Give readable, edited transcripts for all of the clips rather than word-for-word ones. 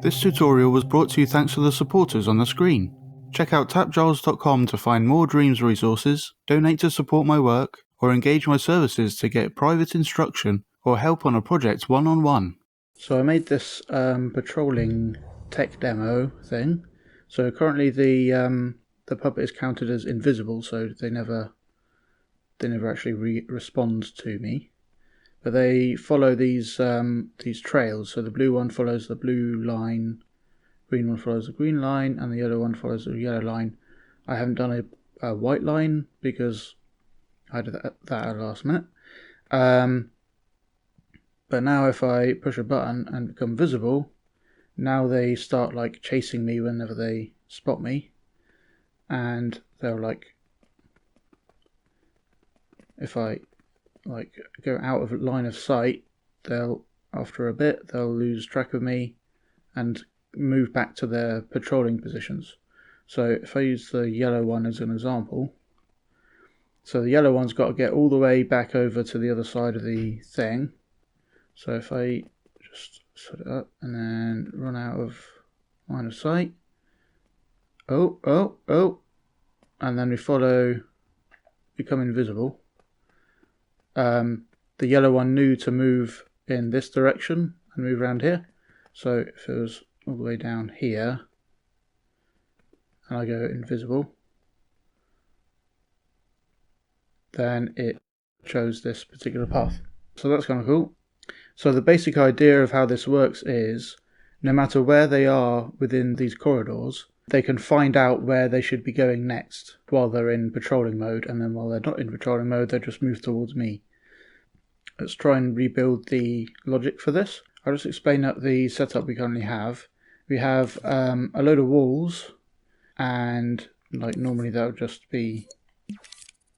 This tutorial was brought to you thanks to the supporters on the screen. Check out TAPgiles.com to find more Dreams resources, donate to support my work, or engage my services to get private instruction or help on a project one-on-one. So I made this patrolling tech demo thing. So currently the puppet is counted as invisible, so they never actually respond to me. But they follow these trails. So the blue one follows the blue line, green one follows the green line, and the yellow one follows the yellow line. I haven't done a white line because I did that at the last minute. But now if I push a button and become visible, now they start like chasing me whenever they spot me, and they'll like, if I like go out of line of sight, after a bit they'll lose track of me and move back to their patrolling positions. So if I use the yellow one as an example, so the yellow one's got to get all the way back over to the other side of the thing. So if I just set it up and then run out of line of sight, and then we follow, become invisible. The yellow one knew to move in this direction and move around here. So if it was all the way down here and I go invisible, then it chose this particular path. So that's kind of cool. So the basic idea of how this works is, no matter where they are within these corridors, they can find out where they should be going next while they're in patrolling mode, and then while they're not in patrolling mode, they just move towards me. Let's try and rebuild the logic for this. I'll just explain that the setup we currently have. We have a load of walls, and like normally that would just be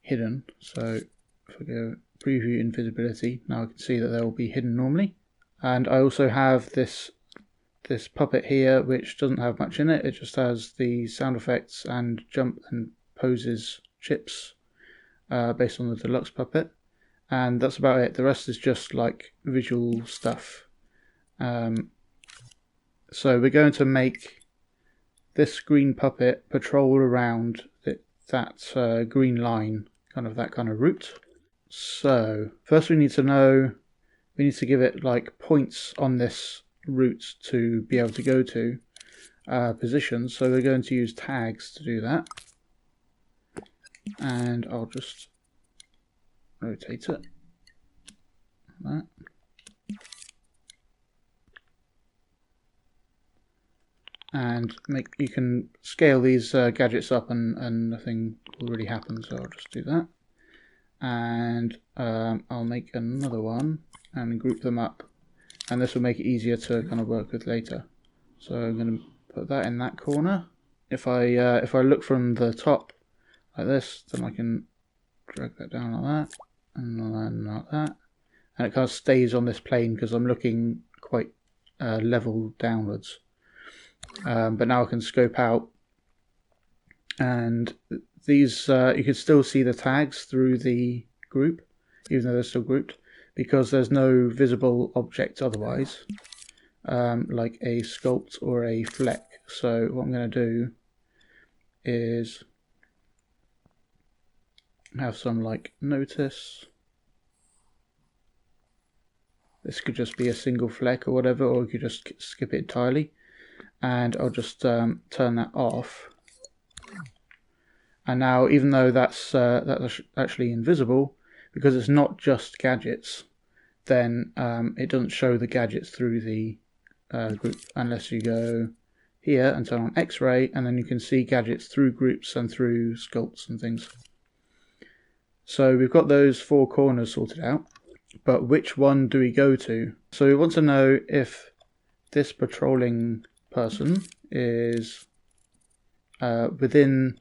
hidden. So if I go preview invisibility, now I can see that they will be hidden normally. And I also have this puppet here, which doesn't have much in it. It just has the sound effects and jump and poses chips based on the deluxe puppet. And that's about it. The rest is just like visual stuff. So we're going to make this green puppet patrol around that green line, that kind of route. So first we need to give it like points on this route to be able to go to positions. So we're going to use tags to do that. And I'll just rotate it like that. And you can scale these gadgets up and nothing will really happen, so I'll just do that. And I'll make another one and group them up, and this will make it easier to kind of work with later. So I'm going to put that in that corner. If I look from the top like this, then I can drag that down like that, and then like that, and it kind of stays on this plane because I'm looking quite level downwards. But now I can scope out, and these you can still see the tags through the group, even though they're still grouped, because there's no visible object otherwise, like a sculpt or a fleck. So what I'm going to do is have some like notice. This could just be a single fleck or whatever, or you could just skip it entirely. And I'll just turn that off. And now, even though that's actually invisible, because it's not just gadgets, then it doesn't show the gadgets through the group unless you go here and turn on X-ray, and then you can see gadgets through groups and through sculpts and things. So we've got those four corners sorted out, but which one do we go to? So we want to know if this patrolling person is within.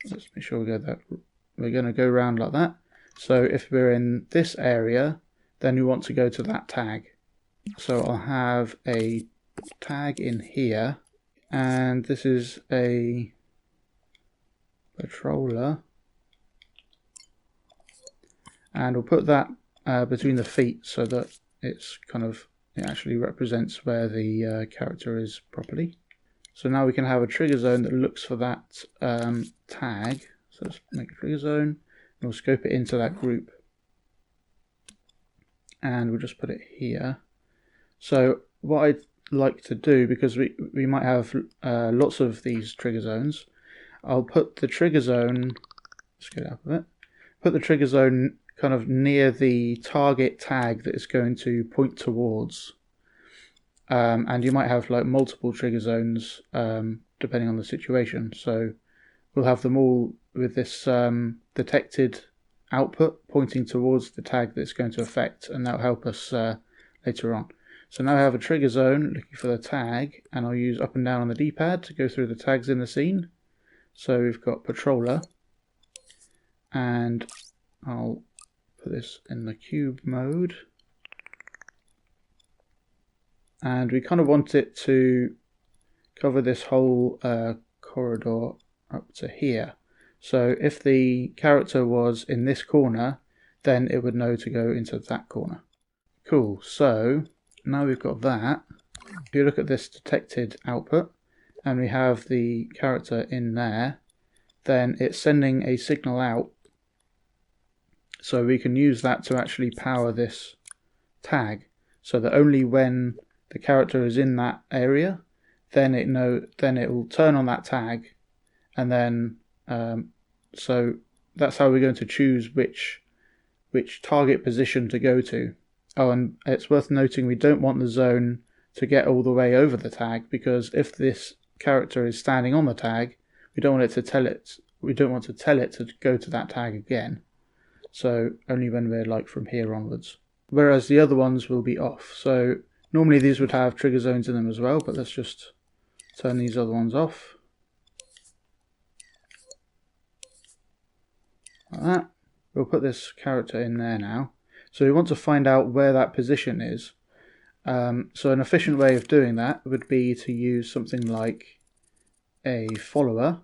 Let's make sure we go that. We're going to go around like that. So if we're in this area, then we want to go to that tag. So I'll have a tag in here, and this is a patroller, and we'll put that between the feet so that it actually represents where the character is properly. So now we can have a trigger zone that looks for that tag. So let's make a trigger zone, and we'll scope it into that group. And we'll just put it here. So what I'd like to do, because we might have lots of these trigger zones, I'll put the trigger zone, let's get up a bit, put the trigger zone kind of near the target tag that it's going to point towards. And you might have like multiple trigger zones depending on the situation. So we'll have them all with this detected output pointing towards the tag that it's going to affect, and that'll help us later on. So now I have a trigger zone looking for the tag, and I'll use up and down on the D-pad to go through the tags in the scene. So we've got patroller, and I'll put this in the cube mode. And we kind of want it to cover this whole corridor up to here. So if the character was in this corner, then it would know to go into that corner. Cool, so now we've got that. If you look at this detected output, and we have the character in there, then it's sending a signal out. So we can use that to actually power this tag, so that only when the character is in that area, then it will turn on that tag, and then so that's how we're going to choose which target position to go to. Oh, and it's worth noting we don't want the zone to get all the way over the tag, because if this character is standing on the tag, we don't want to tell it to go to that tag again. So only when we're like from here onwards. Whereas the other ones will be off. So normally these would have trigger zones in them as well, but let's just turn these other ones off. Like that. We'll put this character in there now. So we want to find out where that position is. So an efficient way of doing that would be to use something like a follower.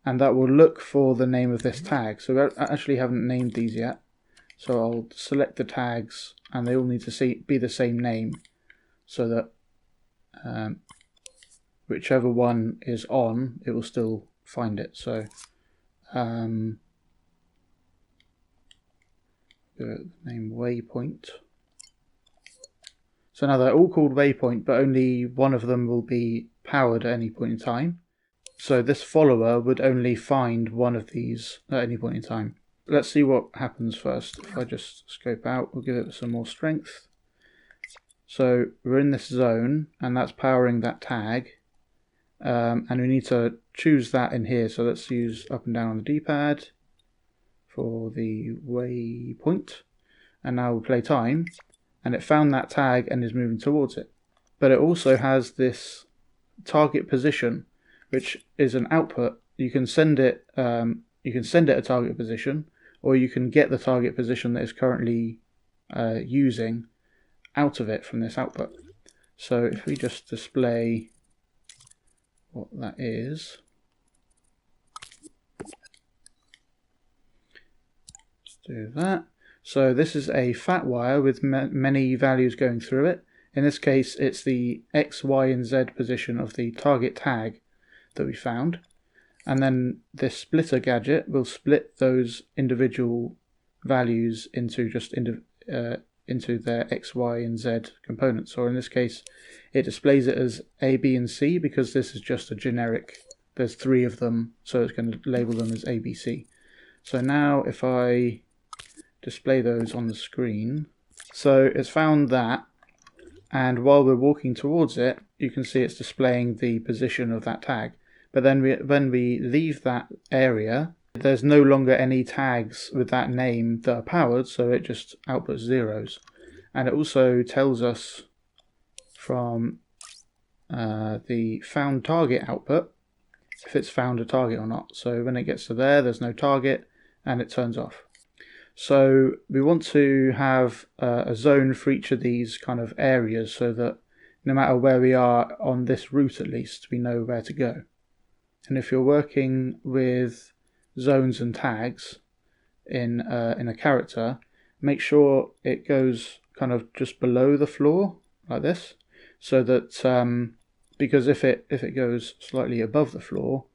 And that will look for the name of this tag. So we actually haven't named these yet. So I'll select the tags, and they all need to be the same name, so that whichever one is on, it will still find it. So the name waypoint. So now they're all called waypoint, but only one of them will be powered at any point in time. So this follower would only find one of these at any point in time. Let's see what happens first. If I just scope out, we'll give it some more strength. So we're in this zone, and that's powering that tag. And we need to choose that in here. So let's use up and down on the D-pad for the waypoint. And now we'll play time. And it found that tag and is moving towards it. But it also has this target position, which is an output. You can send it a target position, or you can get the target position that is currently using out of it from this output. So if we just display what that is, let's do that. So this is a fat wire with many values going through it. In this case, it's the X, Y, and Z position of the target tag that we found. And then this splitter gadget will split those individual values into into their X, Y, and Z components. Or in this case, it displays it as A, B, and C, because this is just a generic. There's 3 of them, so it's going to label them as A, B, C. So now if I display those on the screen, so it's found that, and while we're walking towards it, you can see it's displaying the position of that tag. But then when we leave that area, there's no longer any tags with that name that are powered, so it just outputs zeros. And it also tells us from the found target output if it's found a target or not. So when it gets to there, there's no target, and it turns off. So we want to have a zone for each of these kind of areas, so that no matter where we are on this route, at least we know where to go. And if you're working with zones and tags in a character, make sure it goes kind of just below the floor like this, so that because if it goes slightly above the floor,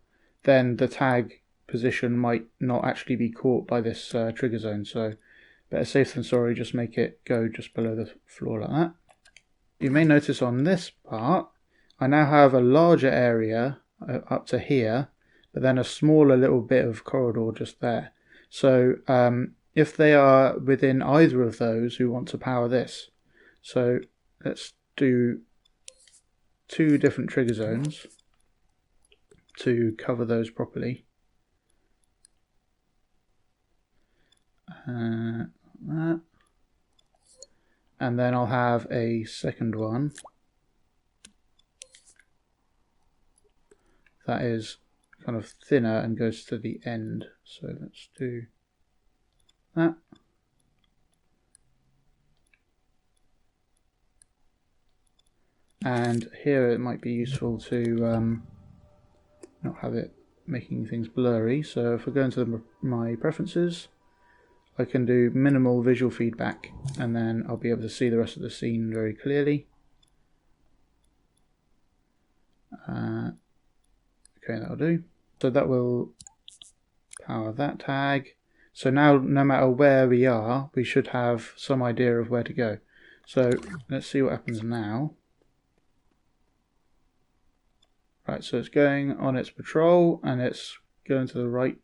then the tag position might not actually be caught by this trigger zone. So better safe than sorry, just make it go just below the floor like that. You may notice on this part I now have a larger area up to here, but then a smaller little bit of corridor just there. So if they are within either of those, we want to power this. So let's do 2 different trigger zones to cover those properly. That. And then I'll have a second one that is kind of thinner and goes to the end. So let's do that. And here it might be useful to not have it making things blurry. So if I go into my preferences, I can do minimal visual feedback, and then I'll be able to see the rest of the scene very clearly. Okay, that'll do. So that will power that tag. So now, no matter where we are, we should have some idea of where to go. So let's see what happens now. Right, so it's going on its patrol, and it's going to the right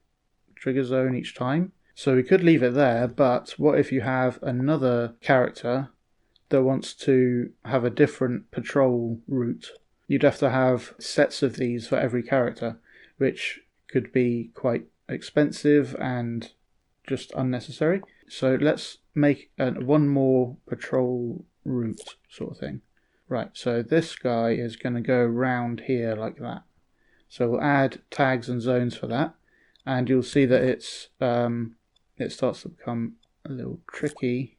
trigger zone each time. So we could leave it there, but what if you have another character that wants to have a different patrol route? You'd have to have sets of these for every character, which could be quite expensive and just unnecessary. So let's make one more patrol route sort of thing. Right, so this guy is going to go round here like that. So we'll add tags and zones for that, and you'll see that it's it starts to become a little tricky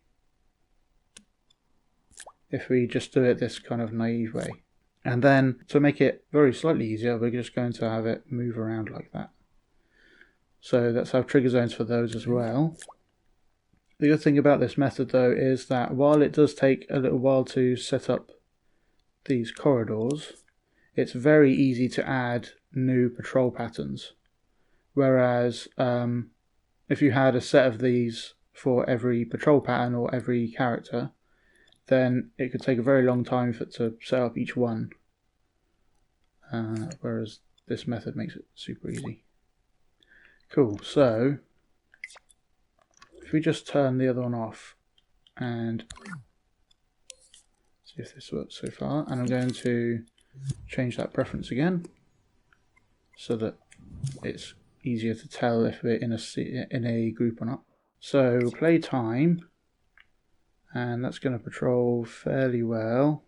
if we just do it this kind of naive way. And then to make it very slightly easier, we're just going to have it move around like that. So let's have trigger zones for those as well. The good thing about this method though is that while it does take a little while to set up these corridors, it's very easy to add new patrol patterns. Whereas if you had a set of these for every patrol pattern or every character, then it could take a very long time for it to set up each one. Whereas this method makes it super easy. Cool, so if we just turn the other one off and see if this works so far, and I'm going to change that preference again so that it's easier to tell if we're in a group or not. So play time, and that's going to patrol fairly well.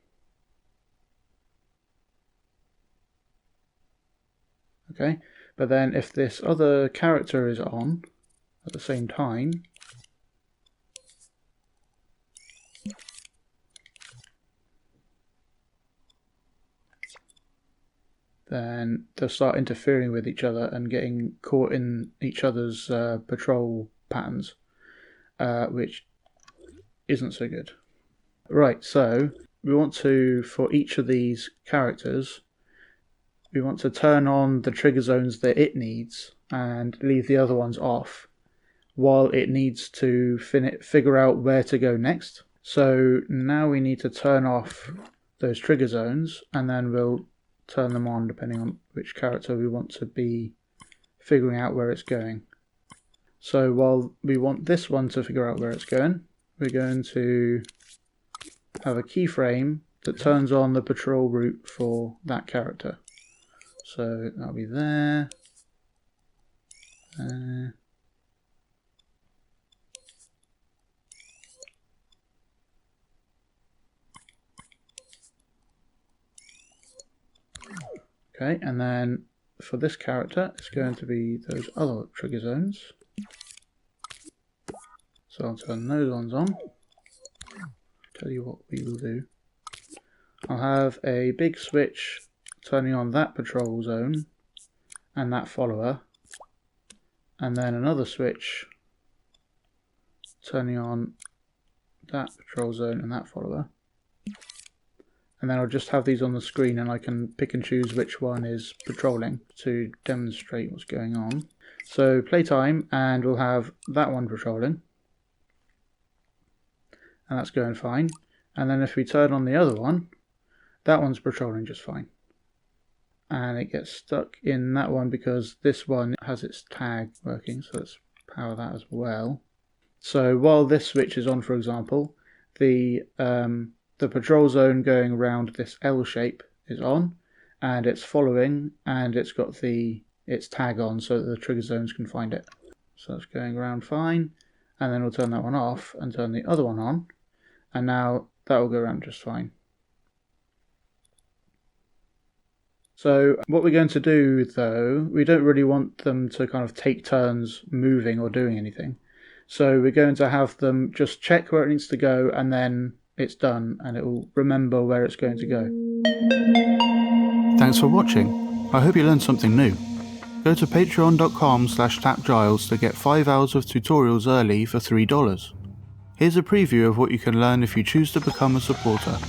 Okay, but then if this other character is on at the same time, then they'll start interfering with each other and getting caught in each other's patrol patterns, which isn't so good. Right, so we want to, for each of these characters, we want to turn on the trigger zones that it needs and leave the other ones off while it needs to figure out where to go next. So now we need to turn off those trigger zones, and then we'll turn them on depending on which character we want to be figuring out where it's going. So while we want this one to figure out where it's going, we're going to have a keyframe that turns on the patrol route for that character. So that'll be there. Okay, and then for this character, it's going to be those other trigger zones. So I'll turn those ones on. Tell you what we will do. I'll have a big switch turning on that patrol zone and that follower, and then another switch turning on that patrol zone and that follower. And then I'll just have these on the screen and I can pick and choose which one is patrolling to demonstrate what's going on. So playtime, and we'll have that one patrolling. And that's going fine. And then if we turn on the other one, that one's patrolling just fine. And it gets stuck in that one because this one has its tag working, so let's power that as well. So while this switch is on, for example, the patrol zone going around this L shape is on, and it's following, and it's got its tag on so that the trigger zones can find it. So it's going around fine, and then we'll turn that one off and turn the other one on, and now that will go around just fine. So what we're going to do, though, we don't really want them to kind of take turns moving or doing anything. So we're going to have them just check where it needs to go, and then it's done, and it will remember where it's going to go. Thanks for watching. I hope you learned something new. Go to patreon.com/TAPgiles to get 5 hours of tutorials early for $3. Here's a preview of what you can learn if you choose to become a supporter.